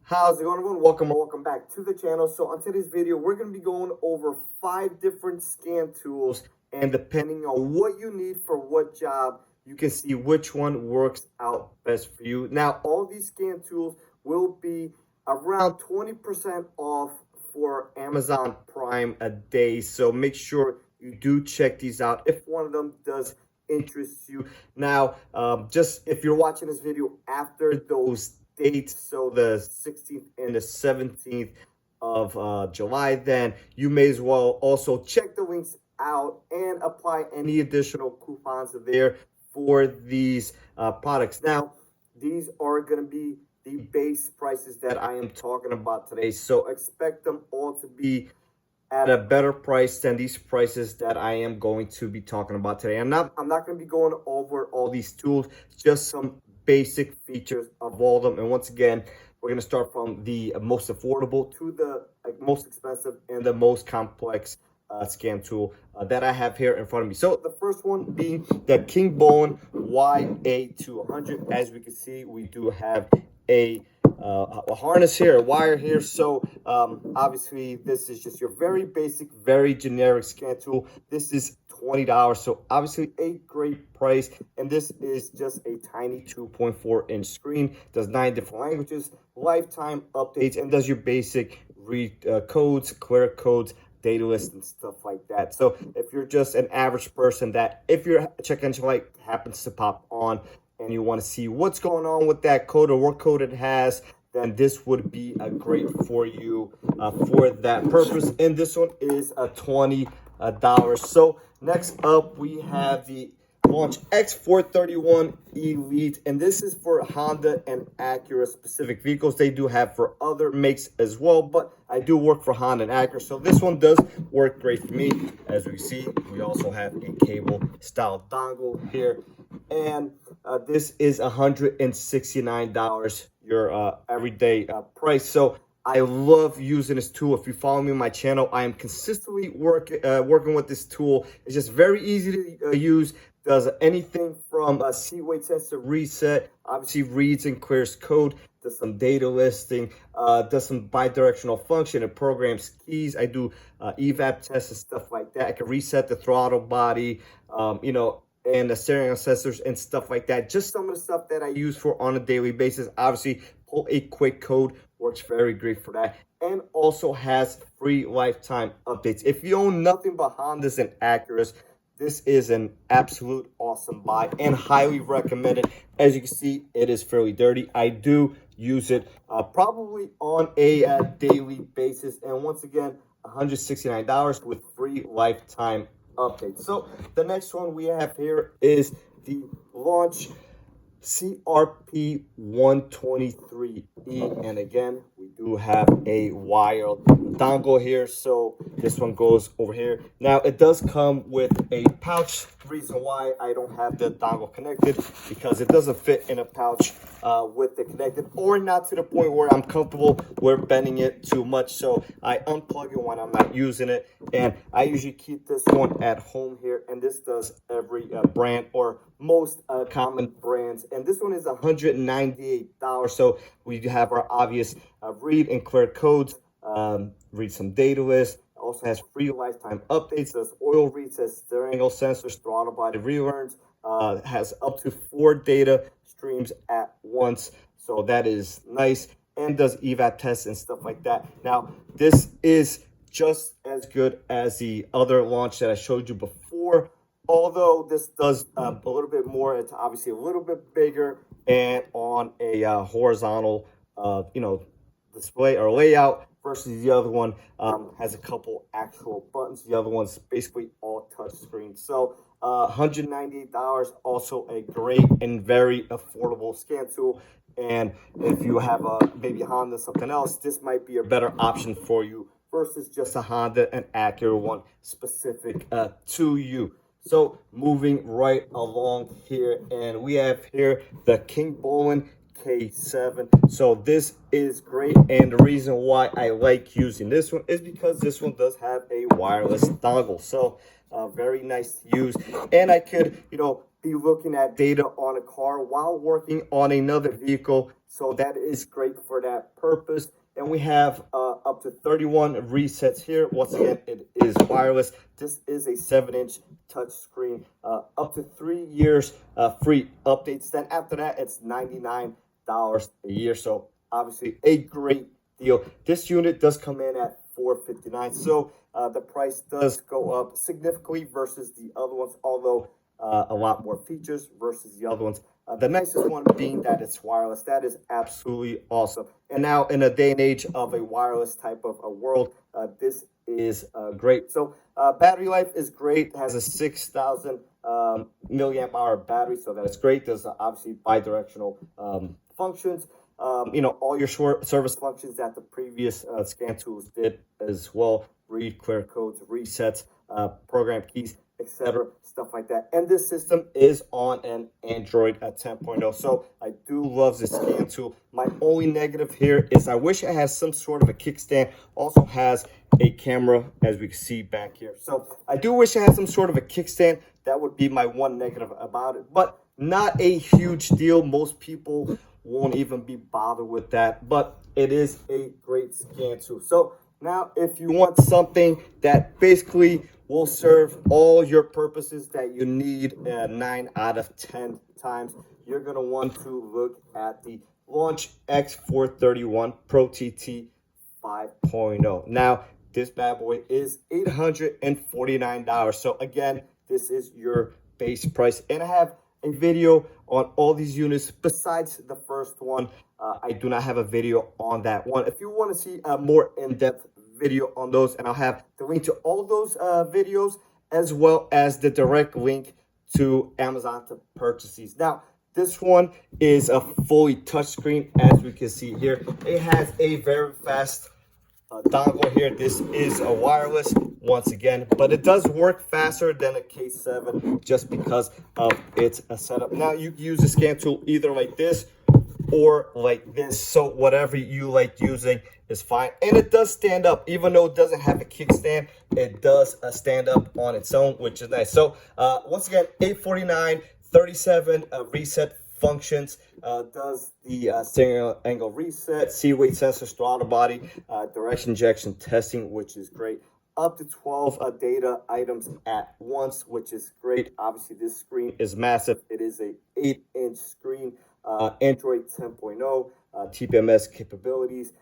How's it going, everyone? Welcome back to the channel. So on today's video, we're going to be going over 5 different scan tools, and depending on what you need for what job, you can see which one works out best for you. Now, all these scan tools will be around 20% off for Amazon Prime a day. So make sure you do check these out if one of them does interest you. Now, just if you're watching this video after those dates, so the 16th and the 17th of July, then you may as well also check the links out and apply any additional coupons there for these products. Now, these are going to be the base prices that I am talking about today, so expect them all to be at a better price than these prices that I am going to be talking about today. I'm not going to be going over all these tools, just some basic features of all of them. And once again, we're going to start from the most affordable to the most expensive and the most complex scan tool that I have here in front of me. So the first one being the Kingbolen YA200. As we can see, we do have a harness here, a wire here. So obviously this is just your very basic, very generic scan tool. This is $20, so obviously a great price. And this is just a tiny 2.4-inch screen, does 9 different languages, lifetime updates, and does your basic read codes, clear codes, data list, and stuff like that. So if you're just an average person that if your check engine light happens to pop on and you want to see what's going on with that code or what code it has, then this would be a great for you for that purpose. And this one is a $20. So next up, we have the Launch X431 Elite, and this is for Honda and Acura specific vehicles. They do have for other makes as well, but I do work for Honda and Acura, so this one does work great for me. As we see, we also have a cable style dongle here, and this is $169, your everyday price. So I love using this tool. If you follow me on my channel, I am consistently working with this tool. It's just very easy to use. Does anything from a seat weight sensor reset, obviously reads and clears code, does some data listing, does some bi-directional function, it programs keys. I do evap tests and stuff like that. I can reset the throttle body, and the steering sensors and stuff like that. Just some of the stuff that I use for on a daily basis. Obviously, pull a quick code works very great for that, and also has free lifetime updates. If you own nothing but Hondas and Acuras, this is an absolute awesome buy and highly recommended. As you can see, it is fairly dirty. I do use it probably on a daily basis, and once again, $169 with free lifetime updates. So the next one we have here is the Launch CRP 123E, and again, we do have a wired dongle here, so this one goes over here. Now it does come with a pouch. The reason why I don't have the dongle connected, because it doesn't fit in a pouch with it connected, or not to the point where I'm comfortable with bending it too much, so I unplug it when I'm not using it. And I usually keep this one at home here, and this does every brand or most common brands. And this one is $198. So we have our obvious read and clear codes, read some data lists. Also has free lifetime updates, does oil resets, steering wheel sensors, throttle body relearns, has up to 4 data streams at once. So that is nice, and does evap tests and stuff like that. Now, this is just as good as the other launch that I showed you before. Although this does a little bit more, it's obviously a little bit bigger and on a horizontal, display or layout, versus the other one has a couple actual buttons. The other one's basically all touch screen. So $198, also a great and very affordable scan tool. And if you have a maybe Honda, something else, this might be a better option for you versus just a Honda and Acura one specific to you. So moving right along here, and we have here the Kingbolen K7. So this is great, and the reason why I like using this one is because this one does have a wireless dongle. So very nice to use, and I could be looking at data on a car while working on another vehicle. So that is great for that purpose. And we have up to 31 resets here. Once again, it is wireless. This is a 7-inch touch screen. Up to 3 years free updates. Then after that, it's $99 a year. So obviously a great deal. This unit does come in at $459. So the price does go up significantly versus the other ones, although a lot more features versus the other ones. The nicest one being that it's wireless. That is absolutely awesome. And now in a day and age of a wireless type of a world, this is great. So battery life is great. It has a 6,000 milliamp hour battery, so that's great. There's obviously bi-directional functions. All your short service functions that the previous scan tools did as well. Read, clear codes, resets, program keys, etc., stuff like that. And this system is on an Android 10.0. So I do love this scan tool. My only negative here is I wish it had some sort of a kickstand. Also has a camera, as we can see back here. So I do wish it had some sort of a kickstand. That would be my one negative about it, but not a huge deal. Most people won't even be bothered with that, but it is a great scan tool. So now if you want something that basically will serve all your purposes that you need 9 out of 10 times, you're going to want to look at the Launch X431 Pro TT 5.0. Now, this bad boy is $849. So again, this is your base price. And I have a video on all these units besides the first one. I do not have a video on that one. If you want to see a more in-depth video on those, and I'll have the link to all those videos as well as the direct link to Amazon to purchase these. Now, this one is a fully touchscreen, as we can see here. It has a very fast dongle here. This is a wireless once again, but it does work faster than a K7 just because of its setup. Now, you can use the scan tool either like this or like this, so whatever you like using is fine. And it does stand up, even though it doesn't have a kickstand. It does stand up on its own, which is nice. So once again, $849, 37 reset functions. Does the steering angle reset, seat weight sensor, throttle body, direction injection testing, which is great. Up to 12 data items at once, which is great. Obviously, this screen is massive. It is a 8-inch screen. Android 10.0, TPMS capabilities,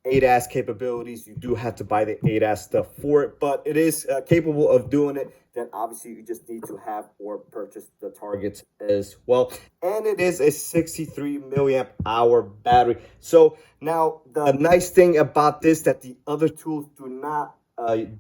ADAS capabilities. You do have to buy the ADAS stuff for it, but it is capable of doing it. Then obviously you just need to have or purchase the targets as well. And it is a 63 milliamp hour battery. So now the nice thing about this that the other tools do not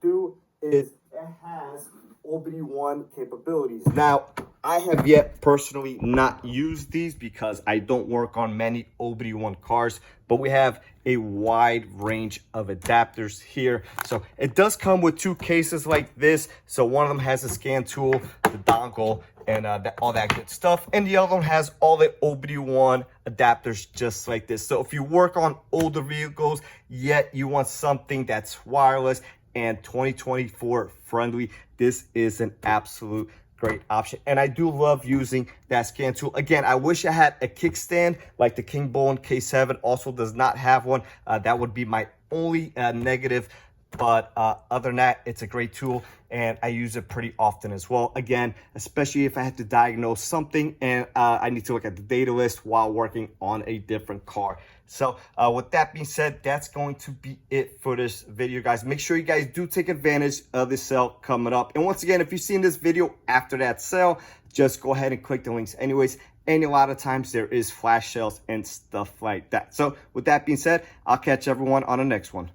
do is it has OBD1 capabilities. Now, I have yet personally not used these because I don't work on many OBD1 cars, but we have a wide range of adapters here. So it does come with two cases like this. So one of them has a scan tool, the dongle, and all that good stuff. And the other one has all the OBD1 adapters just like this. So if you work on older vehicles, yet you want something that's wireless and 2024 friendly, this is an absolute great option. And I do love using that scan tool. Again, I wish I had a kickstand like the Kingbolen K7 also does not have one. That would be my only negative. But other than that, it's a great tool and I use it pretty often as well. Again, especially if I have to diagnose something and I need to look at the data list while working on a different car. So with that being said, that's going to be it for this video, guys. Make sure you guys do take advantage of this sale coming up. And once again, if you've seen this video after that sale, just go ahead and click the links anyways. And a lot of times there is flash sales and stuff like that. So with that being said, I'll catch everyone on the next one.